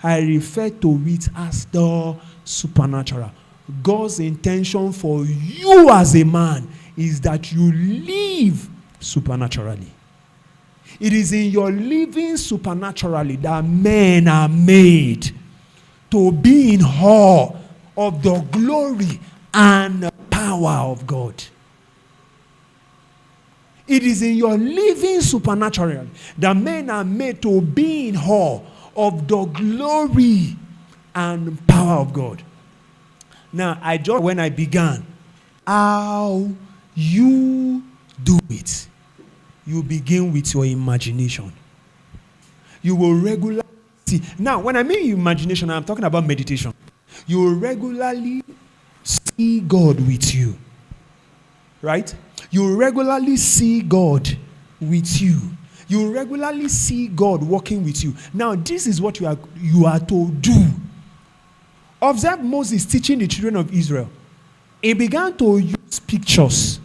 I refer to it as the supernatural. God's intention for you as a man is that you live supernaturally. It is in your living supernaturally that men are made to be in awe of the glory and power of God. It is in your living supernaturally that men are made to be in awe of the glory and power of God. Now, I just, when I began, how you do it, you begin with your imagination. You will regularly see. Now, when I mean imagination, I'm talking about meditation. You will regularly see God with you. Right? You will regularly see God with you. You will regularly see God working with you. Now, this is what you are to do. Observe Moses teaching the children of Israel. He began to use pictures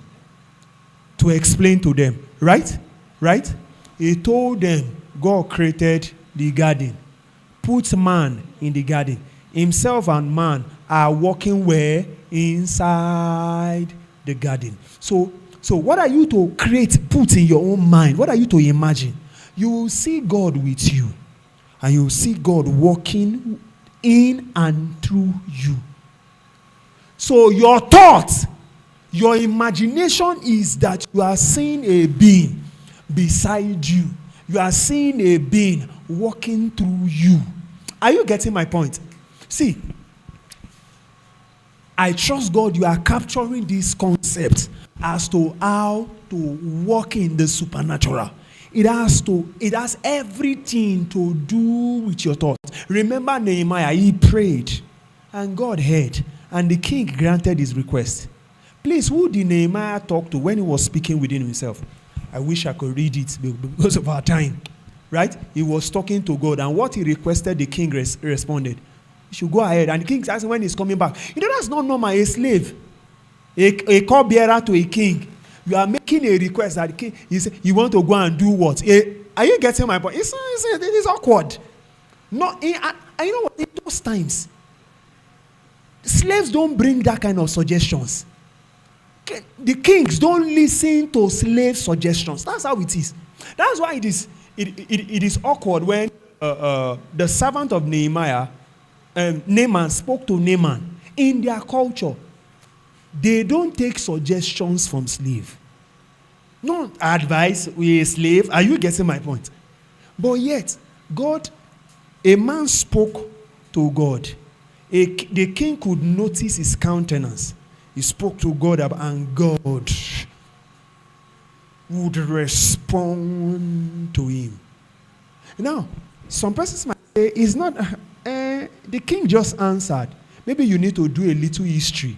to explain to them. Right? Right? He told them God created the garden. Put man in the garden. Himself and man are walking where? Inside the garden. So what are you to put in your own mind? What are you to imagine? You will see God with you. And you will see God walking in and through you. So your thoughts, your imagination is that you are seeing a being beside you. You are seeing a being walking through you. Are you getting my point? See, I trust God you are capturing this concept as to how to walk in the supernatural. It has everything to do with your thoughts. Remember Nehemiah, he prayed and God heard and the king granted his request. Please, who did Nehemiah talk to when he was speaking within himself? I wish I could read it because of our time. Right? He was talking to God, and what he requested, the king responded. You should go ahead. And the king asked him when he's coming back. You know, that's not normal. A slave, a cupbearer to a king. You are making a request that the king, you want to go and do what? Are you getting my point? It's awkward. No, and you know what? In those times, slaves don't bring that kind of suggestions. The kings don't listen to slave suggestions. That's how it is. That's why it is awkward when the servant of Nehemiah, Naaman, spoke to Naaman. In their culture, they don't take suggestions from slave. No advice with a slave. Are you getting my point? But yet, a man spoke to God. The king could notice his countenance. He spoke to God, and God would respond to him. Now, some persons might say, it's not, the king just answered. Maybe you need to do a little history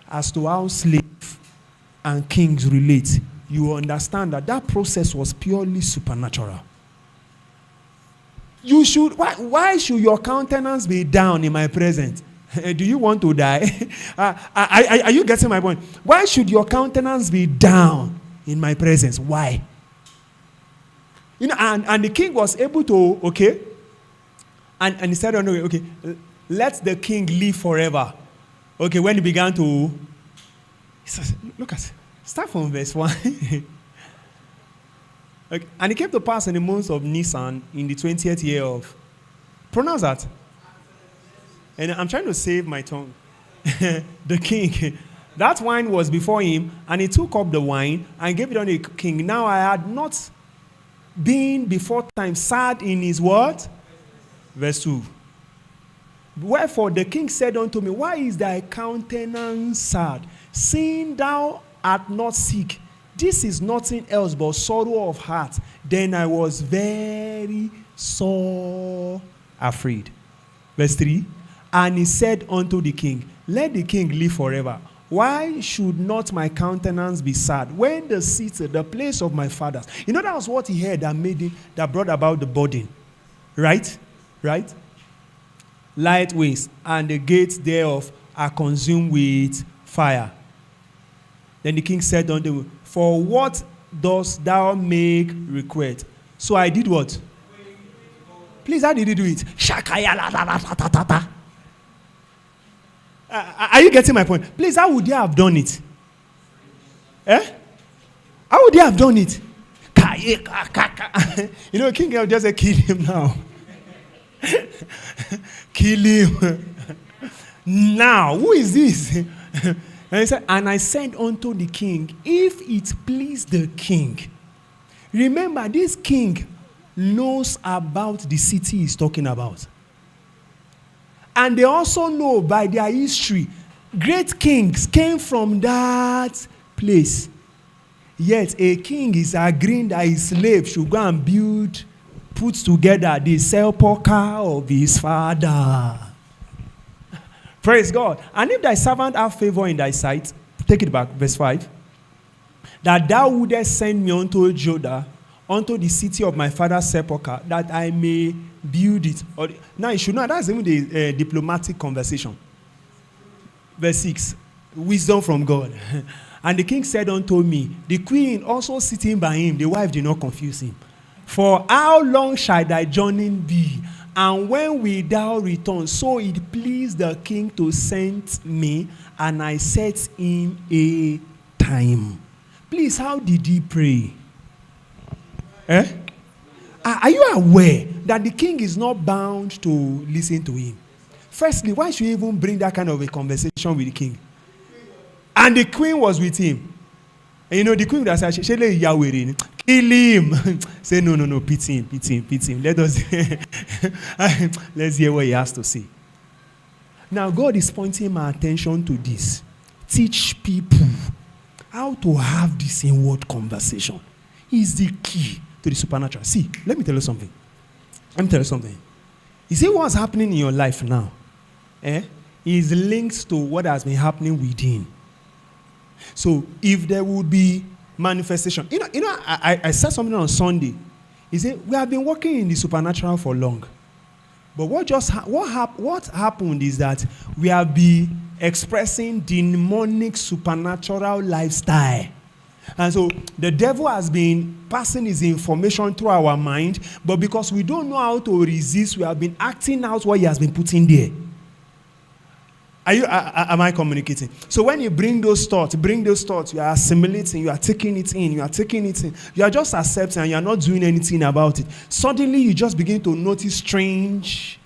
as to how slave and kings relate. You understand that process was purely supernatural. Why should your countenance be down in my presence? Do you want to die? Are you getting my point? Why should your countenance be down in my presence? Why? You know, and the king was able to, okay, and he said, okay, let the king live forever. Okay, when he began to, he says, look at, start from verse 1. Okay, and it came to pass in the month of Nisan, in the 20th year of, pronounce that. And I'm trying to save my tongue. The king, that wine was before him, and he took up the wine and gave it unto the king. Now I had not been before time sad in his word. Verse 2. Wherefore the king said unto me, why is thy countenance sad, seeing thou art not sick? This is nothing else but sorrow of heart. Then I was very sore afraid. Verse 3. And he said unto the king, let the king live forever. Why should not my countenance be sad when the seat, the place of my fathers? You know, that was what he heard that brought about the burden. Right? Right? Light waste, and the gates thereof are consumed with fire. Then the king said unto him, for what dost thou make request? So I did what? Please, how did he do it? Shakaya la la la ta ta ta ta. Are you getting my point? Please, how would they have done it? Eh? How would they have done it? You know, King Herod just said, kill him now. Kill him. Now, who is this? And he said, and I said unto the king, if it please the king. Remember, this king knows about the city he's talking about. And they also know by their history, great kings came from that place. Yet a king is agreeing that his slave should go and build, put together the sepulchre of his father. Praise God. And if thy servant have favor in thy sight, take it back, verse 5. That thou wouldest send me unto Judah, unto the city of my father's sepulchre, that I may build it. Now you should know that's even the diplomatic conversation. Verse 6. Wisdom from God. And the king said unto me, the queen also sitting by him, the wife did not confuse him. For how long shall thy journey be? And when will thou return? So it pleased the king to send me, and I set him a time. Please, how did he pray? Are you aware that the king is not bound to listen to him? Firstly, why should you even bring that kind of a conversation with the king? And the queen was with him. And you know, the queen would have said, kill him. Say, no, pity him. Let us, let's hear what he has to say. Now, God is pointing my attention to this. Teach people how to have this inward conversation. Is the key to the supernatural. See, let me tell you something. You see what's happening in your life now? Is linked to what has been happening within. So if there would be manifestation, I said something on Sunday. He said we have been working in the supernatural for long, but what happened is that we have been expressing demonic supernatural lifestyle, and so the devil has been passing his information through our mind, but because we don't know how to resist, we have been acting out what he has been putting there. Am I communicating? So when you bring those thoughts, you are assimilating, you are taking it in. You are just accepting and you are not doing anything about it. Suddenly you just begin to notice strange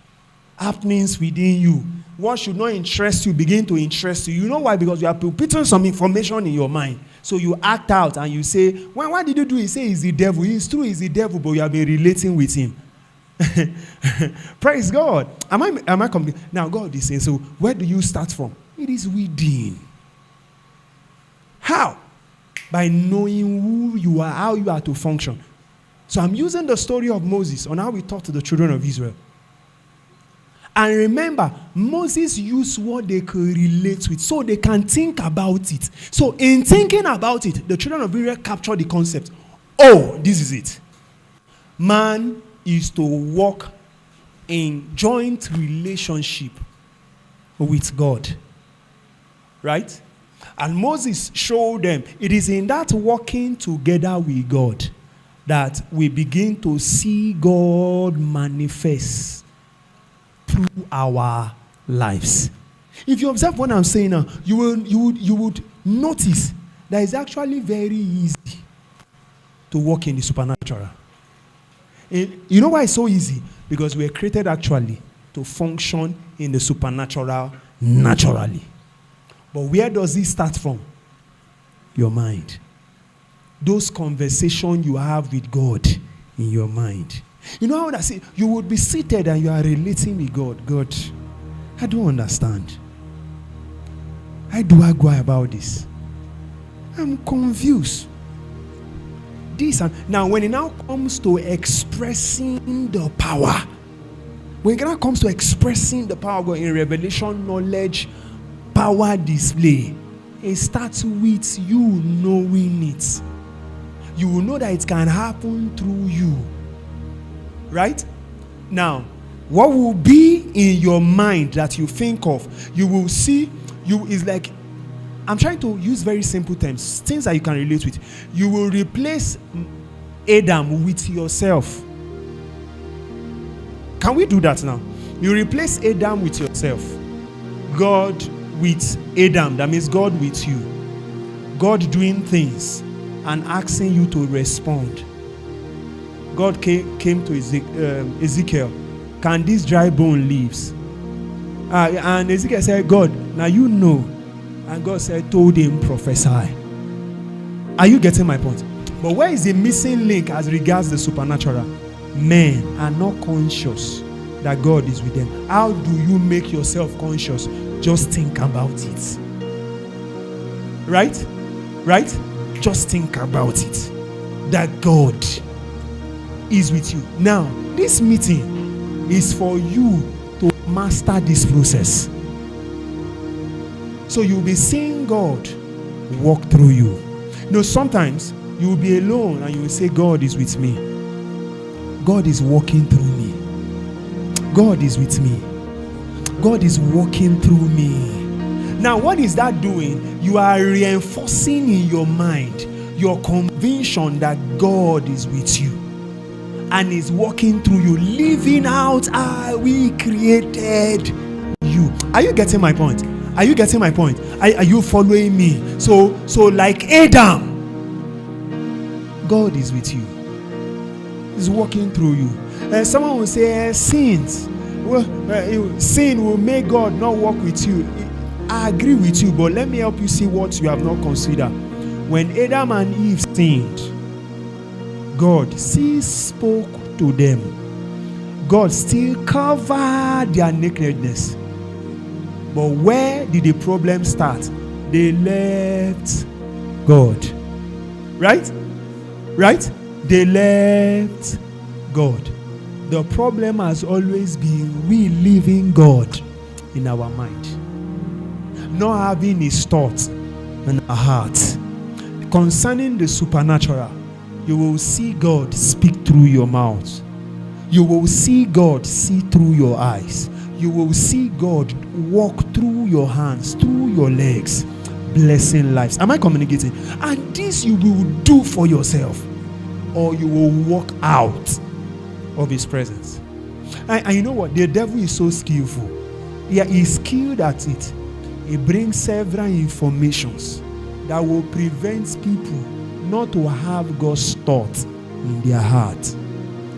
happenings within you. What should not interest you begin to interest you. You know why? Because you are putting some information in your mind. So you act out and you say, why did you do it? You say it's the devil. It's true, it's the devil, but you have been relating with him. Praise God. Am I complete? Now God is saying, so where do you start from? It is within. How? By knowing who you are, how you are to function. So I'm using the story of Moses on how we talk to the children of Israel. And remember, Moses used what they could relate with so they can think about it. So in thinking about it, the children of Israel captured the concept. Oh, this is it. Man is to walk in joint relationship with God. Right? And Moses showed them it is in that walking together with God that we begin to see God manifest through our lives. If you observe what I'm saying now, you would notice that it's actually very easy to walk in the supernatural. You know why it's so easy? Because we are created actually to function in the supernatural naturally. But where does it start from? Your mind. Those conversations you have with God in your mind. You know how I say? You would be seated and you are relating with God. God, I don't understand. How do I go about this? I'm confused. This and now when it now comes to expressing the power, when it now comes to expressing the power of God in revelation, knowledge, power display, it starts with you knowing it. You will know that it can happen through you. Right? Now, what will be in your mind that you think of, you will see, is like, I'm trying to use very simple terms, things that you can relate with. You will replace Adam with yourself. Can we do that now? You replace Adam with yourself. God with Adam. That means God with you. God doing things and asking you to respond. God came to Ezekiel. Can this dry bone live? And Ezekiel said, God, now you know. And God said, told him, prophesy. Are you getting my point? But where is the missing link as regards the supernatural? Men are not conscious that God is with them. How do you make yourself conscious? Just think about it. Right? Right? Just think about it. That God is with you. Now, this meeting is for you to master this process. So you'll be seeing God walk through you. You know, sometimes you will be alone and you will say, God is with me. God is walking through me. God is with me. God is walking through me. Now, what is that doing? You are reinforcing in your mind your conviction that God is with you and is walking through you, living out how we created you. Are you getting my point? Are you getting my point? Are you following me? So like Adam, God is with you. He's walking through you. Someone will say, sins. Sin will make God not walk with you. I agree with you, but let me help you see what you have not considered. When Adam and Eve sinned, God still spoke to them. God still covered their nakedness. But where did the problem start? They left God. Right? Right? They left God. The problem has always been we leaving God in our mind, not having His thoughts in our heart. Concerning the supernatural, you will see God speak through your mouth. You will see God see through your eyes. You will see God walk through your hands, through your legs, blessing lives. Am I communicating? And this you will do for yourself, or you will walk out of His presence. And you know what? The devil is so skillful. Yeah, he's skilled at it. He brings several informations that will prevent people not to have God's thoughts in their heart.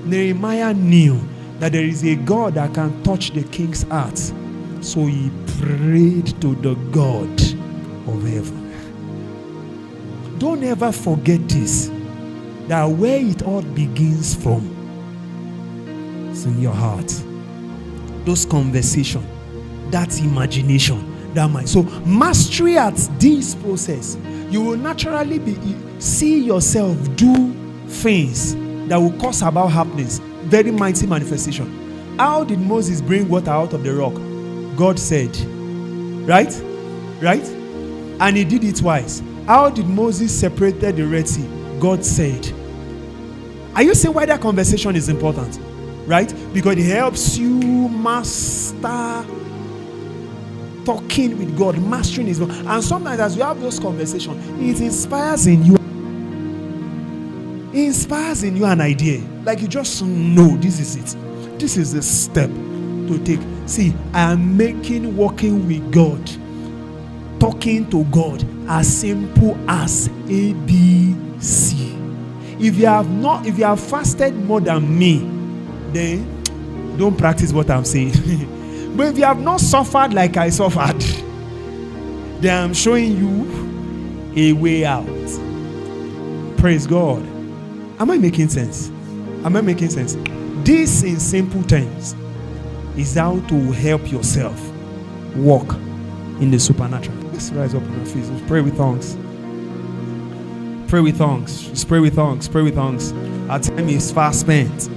Nehemiah knew that there is a God that can touch the king's heart. So he prayed to the God of heaven. Don't ever forget this, that where it all begins from is in your heart. Those conversations, that imagination, that mind. So mastery at this process, you will naturally see yourself do things that will cause about happenings. Very mighty manifestation. How did Moses bring water out of the rock? God said. Right? Right? And he did it twice. How did Moses separate the Red Sea? God said. Are you seeing why that conversation is important? Right? Because it helps you master talking with God, mastering His word. And sometimes as you have those conversations, it inspires in you. It inspires in you an idea. Like you just know this is it. This is the step to take. See, I am making walking with God, talking to God, as simple as ABC. If you have fasted more than me, then don't practice what I'm saying. But if you have not suffered like I suffered, then I'm showing you a way out. Praise God. Am I making sense? Am I making sense? This, in simple terms, is how to help yourself walk in the supernatural. Let's rise up on our feet. Let's pray with tongues. Pray with tongues. Just pray with tongues. Pray with tongues. Our time is fast spent.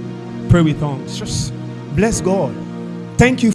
Pray with tongues. Just bless God. Thank you.